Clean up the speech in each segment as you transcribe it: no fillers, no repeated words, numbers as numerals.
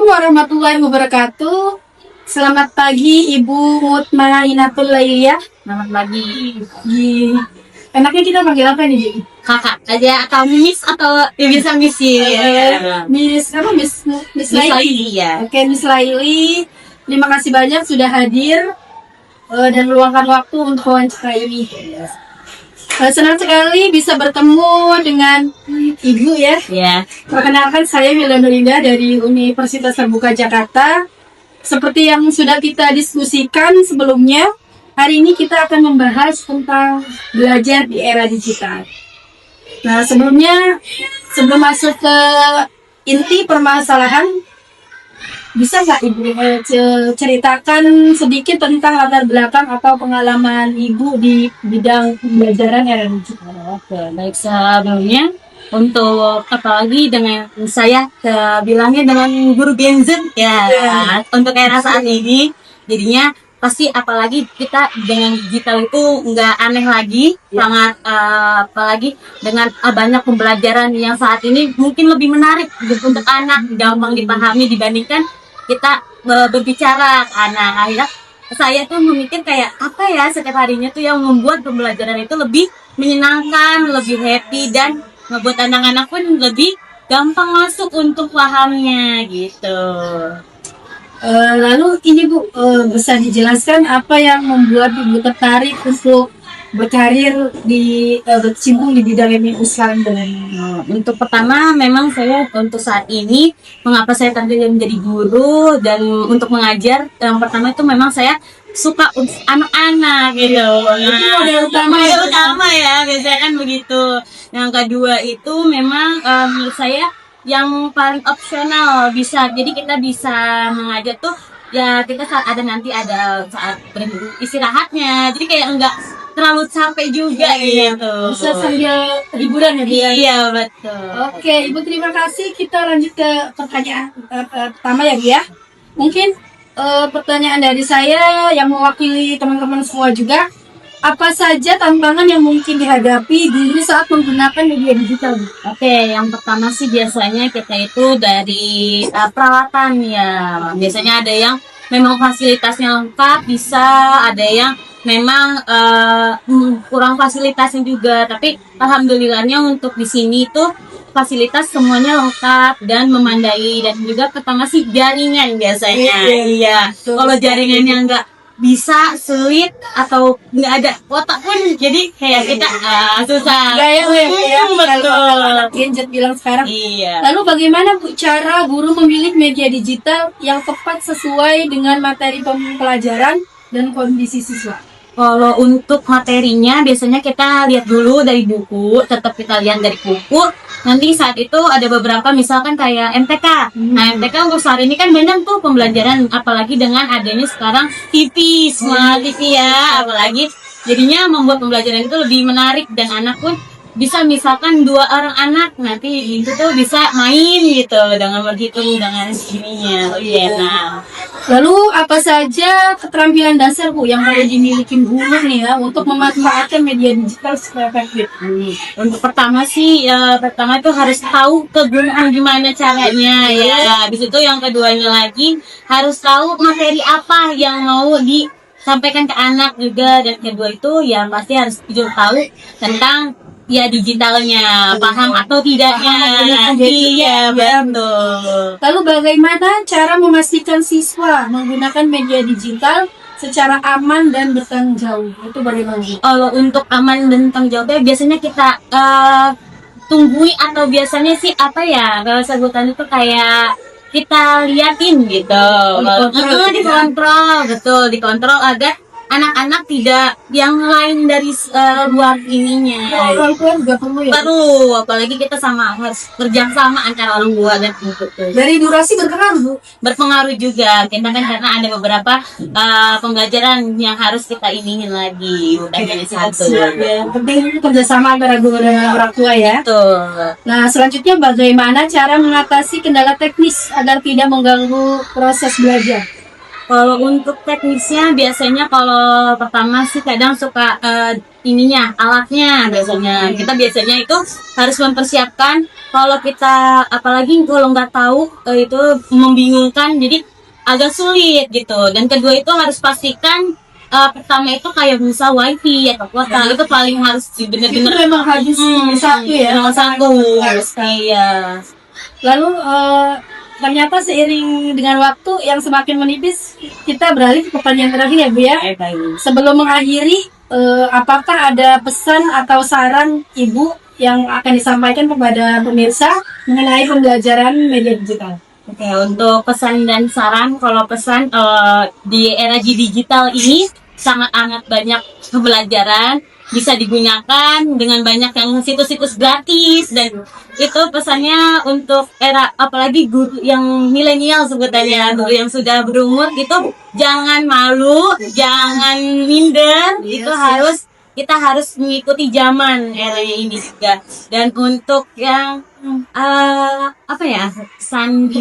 warahmatullahi wabarakatuh. Selamat pagi Ibu Mutmainatul Lailiyah. Selamat pagi. Enaknya kita panggil apa nih, Ji? Kakak aja atau Miss atau ya bisa Miss ya. Miss apa? Miss Laili. Ya. Oke, Miss Laili. Terima kasih banyak sudah hadir dan meluangkan waktu untuk wawancara ini. Senang sekali bisa bertemu dengan Ibu ya. Ya. Perkenalkan, saya Mila Nurinda dari Universitas Terbuka Jakarta. Seperti yang sudah kita diskusikan sebelumnya, hari ini kita akan membahas tentang belajar di era digital. Nah, sebelum masuk ke inti permasalahan, bisa nggak Ibu ceritakan sedikit tentang latar belakang atau pengalaman Ibu di bidang pembelajaran era digital? Oke, baik, sebelumnya untuk apalagi dengan saya bilangnya dengan guru Gen Z ya. Untuk era saat ini jadinya pasti apalagi kita dengan digital itu nggak aneh lagi, sangat apalagi dengan banyak pembelajaran yang saat ini mungkin lebih menarik untuk anak, gampang dipahami dibandingkan kita berbicara ke anak. Akhirnya saya tuh memikir kayak apa ya setiap harinya tuh yang membuat pembelajaran itu lebih menyenangkan, lebih happy, dan ngebuat anak-anak pun lebih gampang masuk untuk pahamnya gitu. Lalu ini Bu, bisa dijelaskan apa yang membuat Ibu tertarik untuk berkarir berkecimpung di bidang ini sekarang? Untuk pertama memang saya untuk saat ini mengapa saya tertarik menjadi guru dan untuk mengajar, yang pertama itu memang saya suka anak-anak gitu. Itu modal utama ya biasanya kan begitu. Yang kedua itu memang menurut saya yang paling opsional bisa, jadi kita bisa mengajar tuh ya kita saat saat istirahatnya, jadi kayak enggak terlalu capek juga gitu. Bisa sambil hiburan ya, Bu? Iya, betul. Oke, Ibu, terima kasih. Kita lanjut ke pertanyaan pertama ya, Bu ya. Mungkin pertanyaan dari saya yang mewakili teman-teman semua juga. Apa saja tantangan yang mungkin dihadapi guru saat menggunakan media digital? Oke, yang pertama sih biasanya kita itu dari peralatan ya. Biasanya ada yang memang fasilitasnya lengkap, bisa ada yang memang kurang fasilitasnya juga. Tapi alhamdulillahnya untuk di sini tuh fasilitas semuanya lengkap dan memandai, dan juga pertama sih jaringan biasanya. Iya. Kalau jaringannya nggak bisa, sulit atau nggak ada kuota pun jadi kayak kita susah. Betul. Gadget bilang sekarang. Iya. Lalu bagaimana Bu cara guru memilih media digital yang tepat sesuai dengan materi pembelajaran dan kondisi siswa? Kalau untuk materinya biasanya kita lihat dulu dari buku, tetap kita lihat dari buku. Nanti saat itu ada beberapa misalkan kayak MTK. Nah, MTK untuk saat ini kan banyak tuh pembelajaran, apalagi dengan adanya sekarang TV, smart TV ya, apalagi jadinya membuat pembelajaran itu lebih menarik dan anak pun bisa misalkan 2 orang anak nanti itu tuh bisa main gitu dengan berhitung dengan ininya. Nah. Lalu apa saja keterampilan dasar Bu yang harus dimiliki guru nih ya untuk memanfaatkan media digital secara efektif? Untuk pertama sih pertama itu harus tahu kegunaan gimana caranya ya. Habis itu yang keduanya lagi harus tahu materi apa yang mau disampaikan ke anak juga, dan kedua itu ya pasti harus juga tahu tentang ya digitalnya, paham atau tidaknya. Iya, betul. Lalu bagaimana cara memastikan siswa menggunakan media digital secara aman dan bertanggung jawab? Itu bagaimana? Kalau untuk aman dan tanggung jawabnya biasanya kita tunggui, atau biasanya sih apa ya, kalau sebutan itu kayak kita liatin gitu. Dikontrol, betul, dikontrol agar anak-anak tidak yang lain dari luar ininya. Orang tua juga perlu ya? Perlu, apalagi kita harus kerja sama antara orang tua dan ibu. Dari durasi berpengaruh Bu? Berpengaruh juga, kita kan karena ada beberapa pembelajaran yang harus kita iniin lagi, bukan hanya satu. Ya, penting kerjasama antara guru dan orang tua ya. Betul. Nah, selanjutnya bagaimana cara mengatasi kendala teknis agar tidak mengganggu proses belajar? Kalau untuk teknisnya biasanya kalau pertama sih kadang suka alatnya biasanya. Kita biasanya itu harus mempersiapkan kalau kita apalagi kalau nggak tahu itu membingungkan jadi agak sulit gitu. Dan kedua itu harus pastikan pertama itu kayak bisa wifi atau kuota itu paling harus Itu bener-bener memang harus satu ya. nomor satu. Iya. Lalu ternyata seiring dengan waktu yang semakin menipis, kita beralih ke pertanyaan terakhir ya Bu ya. Sebelum mengakhiri, apakah ada pesan atau saran Ibu yang akan disampaikan kepada pemirsa mengenai pembelajaran media digital? Oke, untuk pesan dan saran, kalau pesan di era digital ini sangat amat banyak pembelajaran bisa digunakan dengan banyak yang situs-situs gratis dan itu pesannya untuk era apalagi guru yang milenial sebutannya guru yang sudah berumur gitu jangan malu, jangan minder, itu kita harus mengikuti zaman era ini juga. Dan untuk yang pesan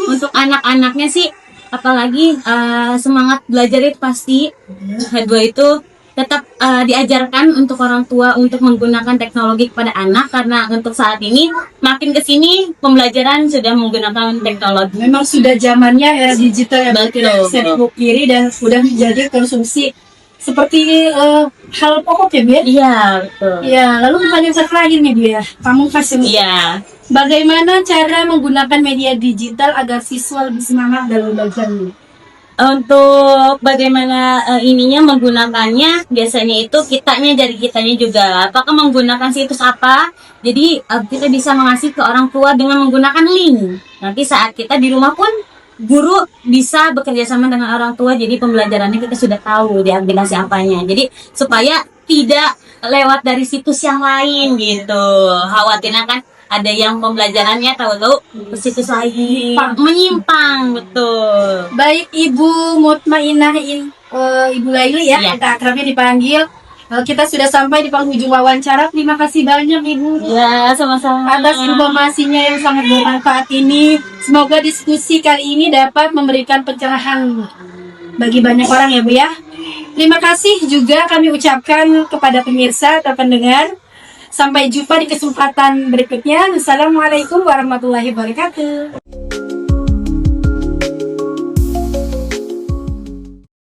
untuk anak-anaknya sih apalagi semangat belajar itu pasti. Kedua itu tetap diajarkan untuk orang tua untuk menggunakan teknologi kepada anak karena untuk saat ini makin kesini pembelajaran sudah menggunakan teknologi. Memang sudah zamannya era digital yang Betul. bisa dipungkiri dan sudah menjadi konsumsi seperti hal pokok ya Bu ya? Iya betul. Ya, lalu pertanyaan terakhir nih Bu ya, kamu kasih Iya. bagaimana cara menggunakan media digital agar siswa lebih semangat dalam belajarnya? Untuk bagaimana menggunakannya biasanya itu kitanya juga apakah menggunakan situs apa jadi kita bisa mengasih ke orang tua dengan menggunakan link nanti saat kita di rumah pun guru bisa bekerja sama dengan orang tua jadi pembelajarannya kita sudah tahu di aplikasi apanya jadi supaya tidak lewat dari situs yang lain gitu khawatirnya kan ada yang pembelajarannya tahu-tahu ke situs lain menyimpang betul. Baik Ibu Mutmainah Ibu Laili ya, Iya. kita akrabnya dipanggil. Kita sudah sampai di penghujung wawancara. Terima kasih banyak Ibu Ya sama-sama atas informasinya yang sangat bermanfaat ini. Semoga diskusi kali ini dapat memberikan pencerahan bagi banyak orang ya Bu ya. Terima kasih juga kami ucapkan kepada pemirsa atau pendengar. Sampai jumpa di kesempatan berikutnya. Wassalamualaikum warahmatullahi wabarakatuh.